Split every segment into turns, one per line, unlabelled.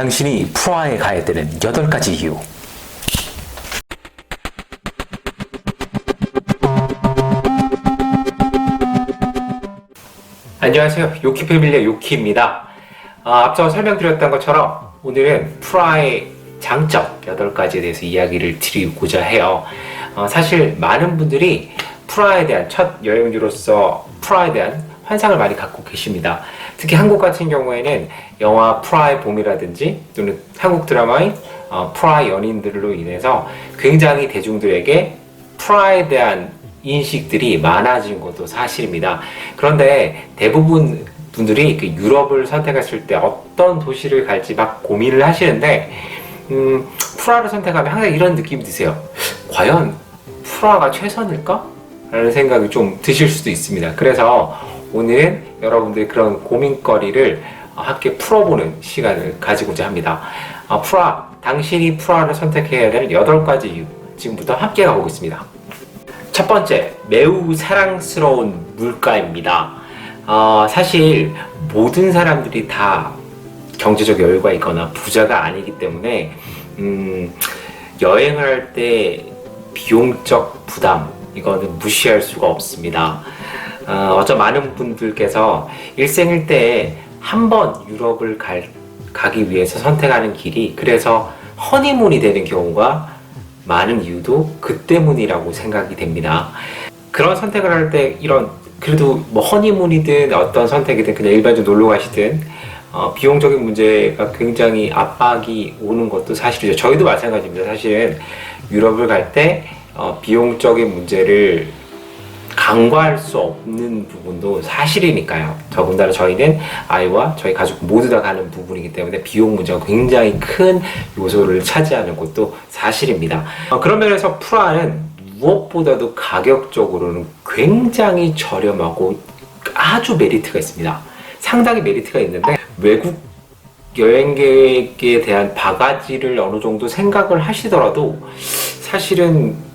당신이 프라하에 가야 되는 8가지 이유. 안녕하세요. 요키 패밀리의 요키입니다. 앞서 설명드렸던 것처럼 오늘은 프라하의 장점 8가지에 대해서 이야기를 드리고자 해요. 사실 많은 분들이 프라하에 대한 첫 여행지로서 프라하에 대한 환상을 많이 갖고 계십니다. 특히 한국 같은 경우에는 영화 프라하의 봄이라든지 또는 한국 드라마인 프라하 연인들로 인해서 굉장히 대중들에게 프라하에 대한 인식들이 많아진 것도 사실입니다. 그런데 대부분 분들이 그 유럽을 선택했을 때 어떤 도시를 갈지 막 고민을 하시는데 프라하를 선택하면 항상 이런 느낌이 드세요. 과연 프라하가 최선일까? 라는 생각이 좀 드실 수도 있습니다. 그래서 오늘은 여러분들의 그런 고민거리를 함께 풀어보는 시간을 가지고자 합니다. 당신이 프라하를 선택해야 되는 8가지 이유, 지금부터 함께 가보겠습니다. 첫 번째, 매우 사랑스러운 물가입니다. 사실 모든 사람들이 다 경제적 여유가 있거나 부자가 아니기 때문에 여행을 할 때 비용적 부담, 이거는 무시할 수가 없습니다. 어쩌 많은 분들께서 일생일대에 한 번 유럽을 가기 위해서 선택하는 길이 그래서 허니문이 되는 경우가 많은 이유도 그 때문이라고 생각이 됩니다. 그런 선택을 할 때 그래도 뭐 허니문이든 어떤 선택이든 그냥 일반적으로 놀러 가시든 비용적인 문제가 굉장히 압박이 오는 것도 사실이죠. 저희도 마찬가지입니다. 사실은 유럽을 갈 때 비용적인 문제를 간과할 수 없는 부분도 사실이니까요. 더군다나 저희는 아이와 저희 가족 모두 다 가는 부분이기 때문에 비용 문제가 굉장히 큰 요소를 차지하는 것도 사실입니다. 그런 면에서 프라하는 무엇보다도 가격적으로는 굉장히 저렴하고 아주 메리트가 있습니다. 상당히 메리트가 있는데 외국 여행객에 대한 바가지를 어느 정도 생각을 하시더라도 사실은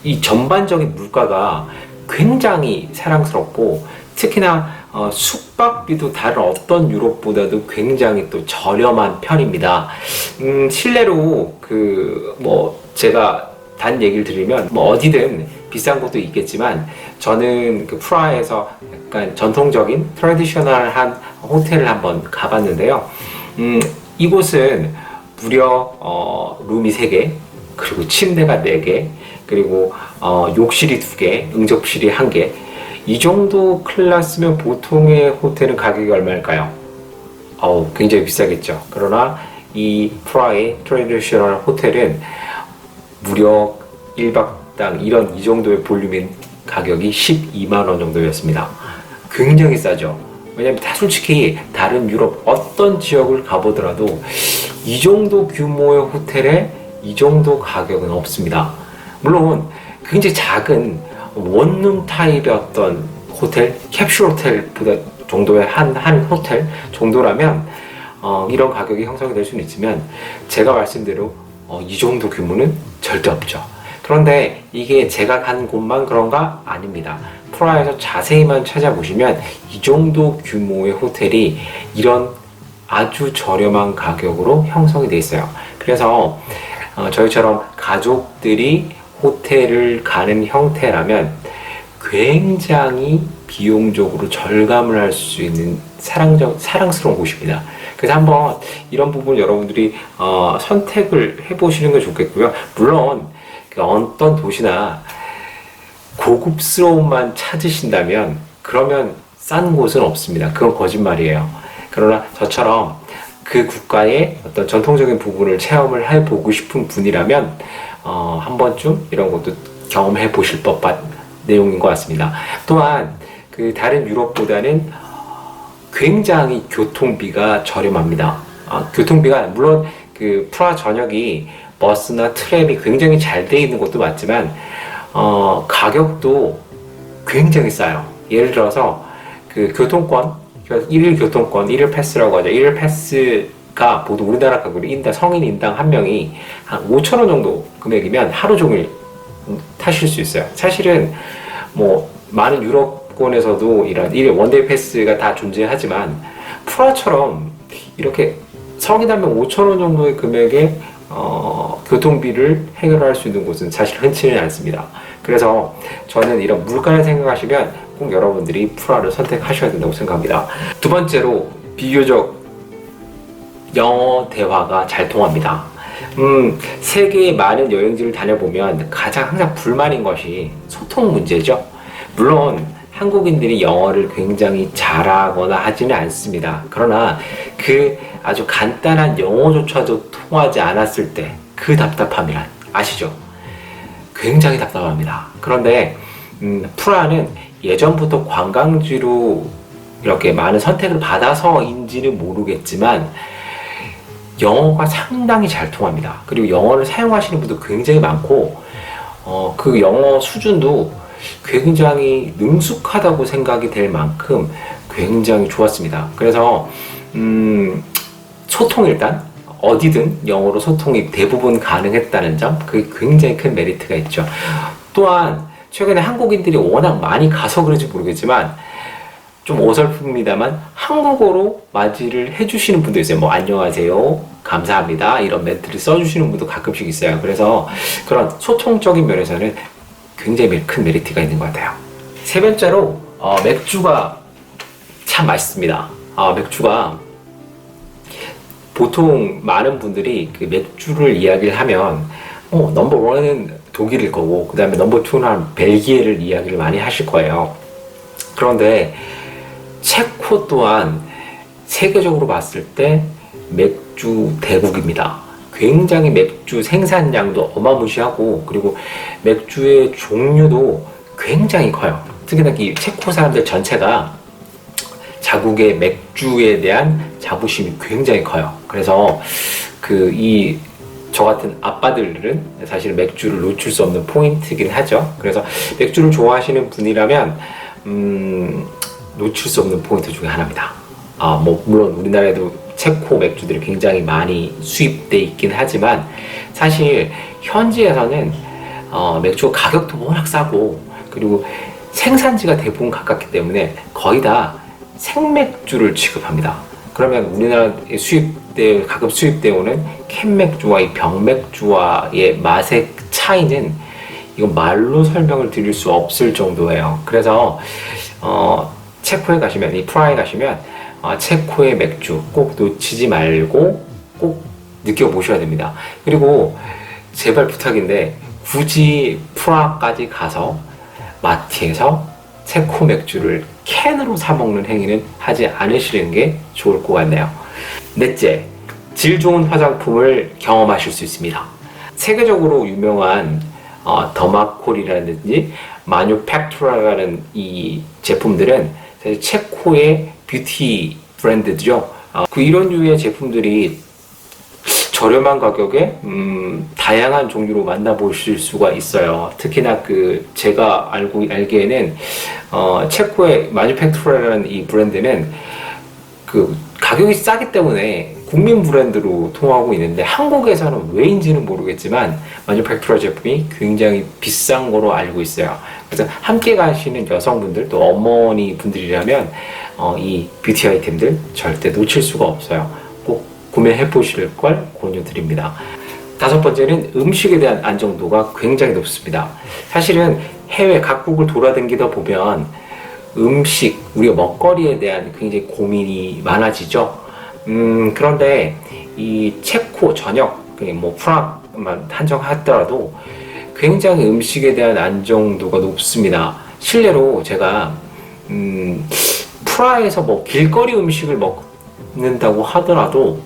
이 전반적인 물가가 굉장히 사랑스럽고 특히나 숙박비도 다른 어떤 유럽보다도 굉장히 또 저렴한 편입니다. 실례로 제가 단 얘기를 드리면 어디든 비싼 곳도 있겠지만 저는 프라하에서 약간 전통적인 트래디셔널한 호텔을 한번 가봤는데요. 이곳은 무려 룸이 3개, 그리고 침대가 4개, 그리고 욕실이 2개, 응접실이 1개. 이 정도 클래스면 보통의 호텔은 가격이 얼마일까요? 굉장히 비싸겠죠. 그러나 이 프라하의 트래디셔널 호텔은 무려 1박당 이 정도의 볼륨인 가격이 12만 원 정도였습니다. 굉장히 싸죠. 왜냐면 솔직히 다른 유럽 어떤 지역을 가보더라도 이 정도 규모의 호텔에 이 정도 가격은 없습니다. 물론 굉장히 작은 원룸 타입의 어떤 호텔, 캡슐 호텔보다 정도의 한 호텔 정도라면 이런 가격이 형성이 될 수는 있지만 제가 말씀대로 이 정도 규모는 절대 없죠. 그런데 이게 제가 간 곳만 그런가? 아닙니다. 프라하에서 자세히만 찾아보시면 이 정도 규모의 호텔이 이런 아주 저렴한 가격으로 형성이 되어 있어요. 그래서 저희처럼 가족들이 호텔을 가는 형태라면 굉장히 비용적으로 절감을 할 수 있는 사랑스러운 곳입니다. 그래서 한번 이런 부분 여러분들이 선택을 해보시는 게 좋겠고요. 물론 어떤 도시나 고급스러움만 찾으신다면 그러면 싼 곳은 없습니다. 그건 거짓말이에요. 그러나 저처럼 그 국가의 어떤 전통적인 부분을 체험을 해보고 싶은 분이라면 한 번쯤 이런 것도 경험해 보실 법한 내용인 것 같습니다. 또한 다른 유럽보다는 굉장히 교통비가 저렴합니다. 교통비가 물론 프라하 전역이 버스나 트램이 굉장히 잘 돼 있는 것도 맞지만 가격도 굉장히 싸요. 예를 들어서 교통권, 1일 교통권, 1일 패스라고 하죠. 1일 패스가 보통 우리나라 가격으로 성인 인당 한 명이 한 5,000원 정도 금액이면 하루 종일 타실 수 있어요. 사실은 많은 유럽권에서도 이런 1일 원데이 패스가 다 존재하지만 프라하처럼 이렇게 성인하면 5,000원 정도의 금액의 교통비를 해결할 수 있는 곳은 사실 흔치는 않습니다. 그래서 저는 이런 물가를 생각하시면 꼭 여러분들이 프라하를 선택하셔야 된다고 생각합니다. 두 번째로, 비교적 영어 대화가 잘 통합니다. 세계의 많은 여행지를 다녀보면 가장 항상 불만인 것이 소통 문제죠. 물론 한국인들이 영어를 굉장히 잘하거나 하지는 않습니다. 그러나 그 아주 간단한 영어조차도 통하지 않았을 때 그 답답함이란 아시죠? 굉장히 답답합니다. 그런데 프라하는 예전부터 관광지로 이렇게 많은 선택을 받아서인지는 모르겠지만 영어가 상당히 잘 통합니다. 그리고 영어를 사용하시는 분도 굉장히 많고 그 영어 수준도 굉장히 능숙하다고 생각이 될 만큼 굉장히 좋았습니다. 그래서 소통, 일단 어디든 영어로 소통이 대부분 가능했다는 점, 그게 굉장히 큰 메리트가 있죠. 또한 최근에 한국인들이 워낙 많이 가서 그런지 모르겠지만 좀 어설픕니다만 한국어로 맞이를 해주시는 분도 있어요. 뭐 안녕하세요, 감사합니다, 이런 멘트를 써주시는 분도 가끔씩 있어요. 그래서 그런 소통적인 면에서는 굉장히 큰 메리트가 있는 것 같아요. 세 번째로 맥주가 참 맛있습니다. 맥주가 보통 많은 분들이 그 맥주를 이야기를 하면 넘버 원은 독일일 거고 그 다음에 넘버 투는 벨기에를 이야기를 많이 하실 거예요. 그런데 체코 또한 세계적으로 봤을 때 맥주 대국입니다. 굉장히 맥주 생산량도 어마무시하고 그리고 맥주의 종류도 굉장히 커요. 특히나 이 체코 사람들 전체가 자국의 맥주에 대한 자부심이 굉장히 커요. 그래서 저 같은 아빠들은 사실 맥주를 놓칠 수 없는 포인트이긴 하죠. 그래서 맥주를 좋아하시는 분이라면 놓칠 수 없는 포인트 중에 하나입니다. 물론 우리나라에도 체코 맥주들이 굉장히 많이 수입돼 있긴 하지만 사실 현지에서는 맥주 가격도 워낙 싸고 그리고 생산지가 대부분 가깝기 때문에 거의 다 생맥주를 취급합니다. 그러면 우리나라에 가끔 수입되어 오는 캔맥주와 이 병맥주와의 맛의 차이는 이건 말로 설명을 드릴 수 없을 정도예요. 그래서 체코에 가시면, 이 프라하에 가시면 체코의 맥주 꼭 놓치지 말고 꼭 느껴보셔야 됩니다. 그리고 제발 부탁인데 굳이 프라하까지 가서 마트에서 체코 맥주를 캔으로 사 먹는 행위는 하지 않으시는 게 좋을 것 같네요. 넷째, 질 좋은 화장품을 경험하실 수 있습니다. 세계적으로 유명한 더마콜이라든지 마뉴팩투라라는 이 제품들은 사실 체코의 뷰티 브랜드죠. 이런 류의 제품들이 저렴한 가격에 다양한 종류로 만나보실 수가 있어요. 특히나 제가 알기에는 체코의 마뉴팩투라라는 이 브랜드는 가격이 싸기 때문에 국민 브랜드로 통하고 있는데 한국에서는 왜인지는 모르겠지만 마뉴팩투라 제품이 굉장히 비싼 거로 알고 있어요. 그래서 함께 가시는 여성분들 또 어머니 분들이라면 이 뷰티 아이템들 절대 놓칠 수가 없어요. 꼭 구매해 보실 걸 권유드립니다. 다섯 번째는 음식에 대한 안정도가 굉장히 높습니다. 사실은 해외 각국을 돌아다니다 보면 음식, 우리가 먹거리에 대한 굉장히 고민이 많아지죠. 그런데 이 체코 전역, 프라하만 한정하더라도 굉장히 음식에 대한 안정도가 높습니다. 실례로 제가 프라하에서 길거리 음식을 먹는다고 하더라도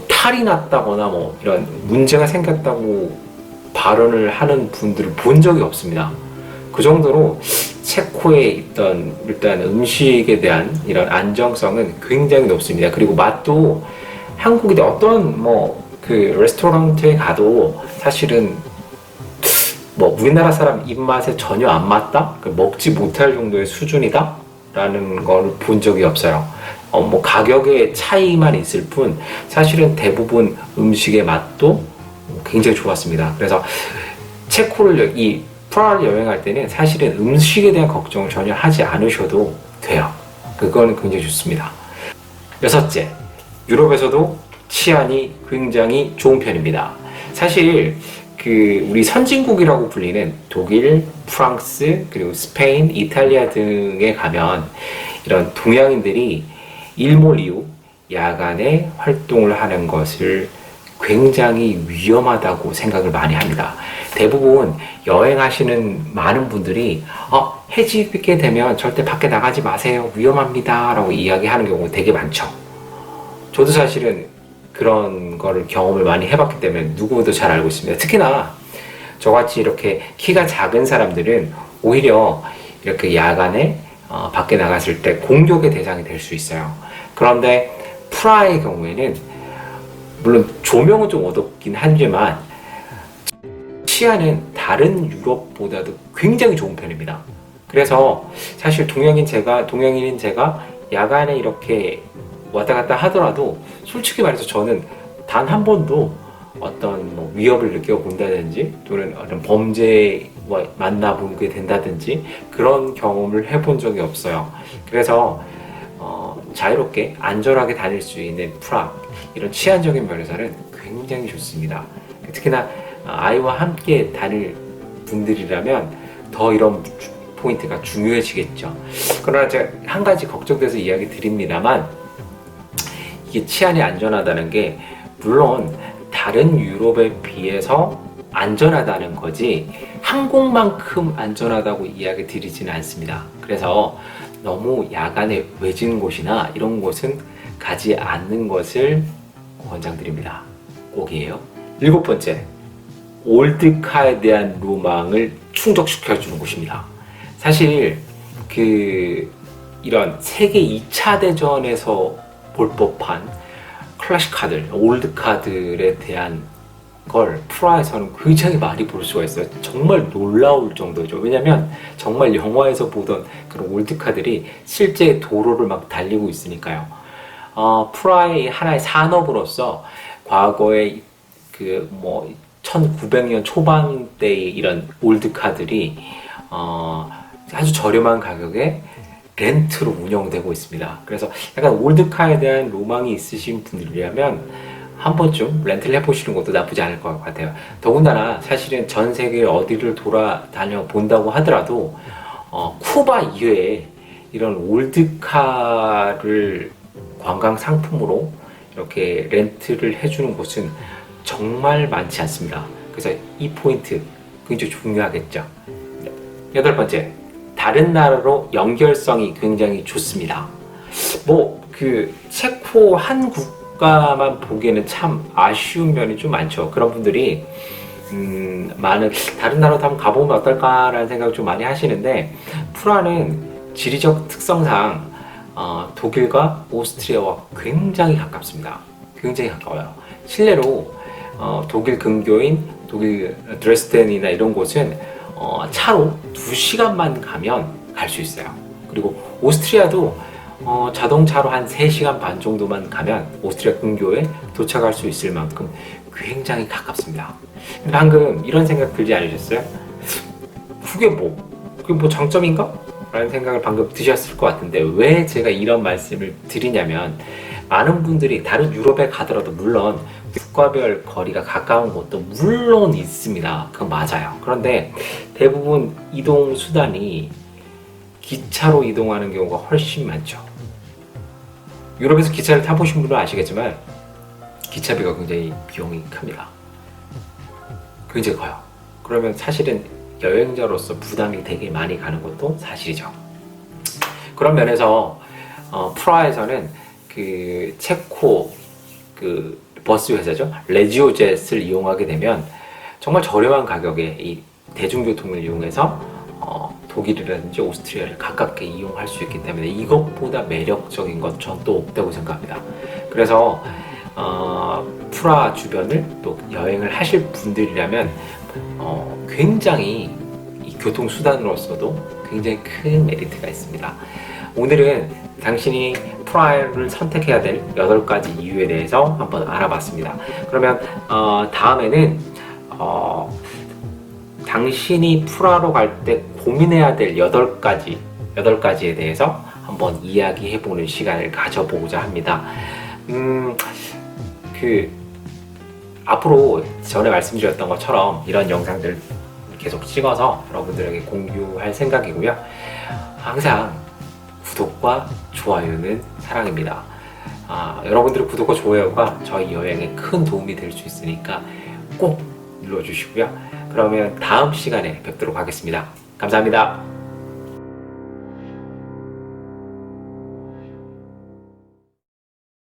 탈이 났다거나 이런 문제가 생겼다고 발언을 하는 분들을 본 적이 없습니다. 그 정도로 체코에 있던 일단 음식에 대한 이런 안정성은 굉장히 높습니다. 그리고 맛도 한국에 어떤 레스토랑에 가도 사실은 우리나라 사람 입맛에 전혀 안 맞다? 먹지 못할 정도의 수준이다? 라는 걸 본 적이 없어요. 가격의 차이만 있을 뿐 사실은 대부분 음식의 맛도 굉장히 좋았습니다. 그래서 이 프라하를 여행할 때는 사실은 음식에 대한 걱정을 전혀 하지 않으셔도 돼요. 그거는 굉장히 좋습니다. 여섯째, 유럽에서도 치안이 굉장히 좋은 편입니다. 사실 우리 선진국이라고 불리는 독일, 프랑스, 그리고 스페인, 이탈리아 등에 가면 이런 동양인들이 일몰 이후 야간에 활동을 하는 것을 굉장히 위험하다고 생각을 많이 합니다. 대부분 여행하시는 많은 분들이 해지게 되면 절대 밖에 나가지 마세요. 위험합니다. 라고 이야기하는 경우가 되게 많죠. 저도 사실은 그런 거를 경험을 많이 해봤기 때문에 누구도 잘 알고 있습니다. 특히나 저같이 이렇게 키가 작은 사람들은 오히려 이렇게 야간에 밖에 나갔을 때 공격의 대상이 될 수 있어요. 그런데 프라하의 경우에는 물론 조명은 좀 어둡긴 하지만 치안은 다른 유럽보다도 굉장히 좋은 편입니다. 그래서 사실 동양인인 제가 야간에 이렇게 왔다 갔다 하더라도 솔직히 말해서 저는 단 한 번도 어떤 위협을 느껴본다든지 또는 어떤 범죄와 만나보게 된다든지 그런 경험을 해본 적이 없어요. 그래서 자유롭게 안전하게 다닐 수 있는 프라하, 이런 치안적인 면에서는 굉장히 좋습니다. 특히나 아이와 함께 다닐 분들이라면 더 이런 포인트가 중요해지겠죠. 그러나 제가 한 가지 걱정돼서 이야기 드립니다만, 이게 치안이 안전하다는 게 물론 다른 유럽에 비해서 안전하다는 거지 한국만큼 안전하다고 이야기 드리지는 않습니다. 그래서 너무 야간에 외진 곳이나 이런 곳은 가지 않는 것을 권장드립니다. 꼭이에요. 7번째, 올드카에 대한 로망을 충족시켜주는 곳입니다. 사실 이런 세계 2차 대전에서 볼 법한 클래식카들, 올드카들에 대한 걸 프라하에서는 굉장히 많이 볼 수가 있어요. 정말 놀라울 정도죠. 왜냐면 정말 영화에서 보던 그런 올드카들이 실제 도로를 막 달리고 있으니까요. 프라하의 하나의 산업으로서 과거에 1900년 초반대의 이런 올드카들이 아주 저렴한 가격에 렌트로 운영되고 있습니다. 그래서 약간 올드카에 대한 로망이 있으신 분들이라면 한 번쯤 렌트를 해보시는 것도 나쁘지 않을 것 같아요. 더군다나 사실은 전 세계 어디를 돌아다녀 본다고 하더라도 쿠바 이외에 이런 올드카를 관광 상품으로 이렇게 렌트를 해주는 곳은 정말 많지 않습니다. 그래서 이 포인트 굉장히 중요하겠죠. 8번째, 다른 나라로 연결성이 굉장히 좋습니다. 체코 한 국가만 보기에는 참 아쉬운 면이 좀 많죠. 그런 분들이 다른 나라도 한번 가보면 어떨까라는 생각을 좀 많이 하시는데, 프라하는 지리적 특성상 독일과 오스트리아와 굉장히 가깝습니다. 굉장히 가까워요. 실내로 독일 근교인 독일 드레스덴이나 이런 곳은 차로 2시간만 가면 갈 수 있어요. 그리고 오스트리아도 자동차로 한 3시간 반 정도만 가면 오스트리아 근교에 도착할 수 있을 만큼 굉장히 가깝습니다. 방금 이런 생각 들지 않으셨어요? 그게 장점인가? 라는 생각을 방금 드셨을 것 같은데, 왜 제가 이런 말씀을 드리냐면, 많은 분들이 다른 유럽에 가더라도 물론 국가별 거리가 가까운 곳도 물론 있습니다. 그건 맞아요. 그런데 대부분 이동 수단이 기차로 이동하는 경우가 훨씬 많죠. 유럽에서 기차를 타보신 분은 아시겠지만 기차비가 굉장히 비용이 큽니다. 굉장히 커요. 그러면 사실은 여행자로서 부담이 되게 많이 가는 것도 사실이죠. 그런 면에서 프라하에서는 체코 버스 회사죠, 레지오젯을 이용하게 되면 정말 저렴한 가격에 이 대중교통을 이용해서 독일이라든지 오스트리아를 가깝게 이용할 수 있기 때문에 이것보다 매력적인 건 전 또 없다고 생각합니다. 그래서 프라하 주변을 또 여행을 하실 분들이라면 굉장히 이 교통수단으로서도 굉장히 큰 메리트가 있습니다. 오늘은 당신이 프라하를 선택해야 될 8가지 이유에 대해서 한번 알아봤습니다. 그러면 다음에는 당신이 프라하로 갈 때 고민해야 될 8가지에 대해서 한번 이야기해보는 시간을 가져보고자 합니다. 그 앞으로 전에 말씀드렸던 것처럼 이런 영상들 계속 찍어서 여러분들에게 공유할 생각이고요. 항상 구독과 좋아요는 사랑입니다. 여러분들의 구독과 좋아요가 저희 여행에 큰 도움이 될 수 있으니까 꼭 눌러주시고요. 그러면 다음 시간에 뵙도록 하겠습니다. 감사합니다.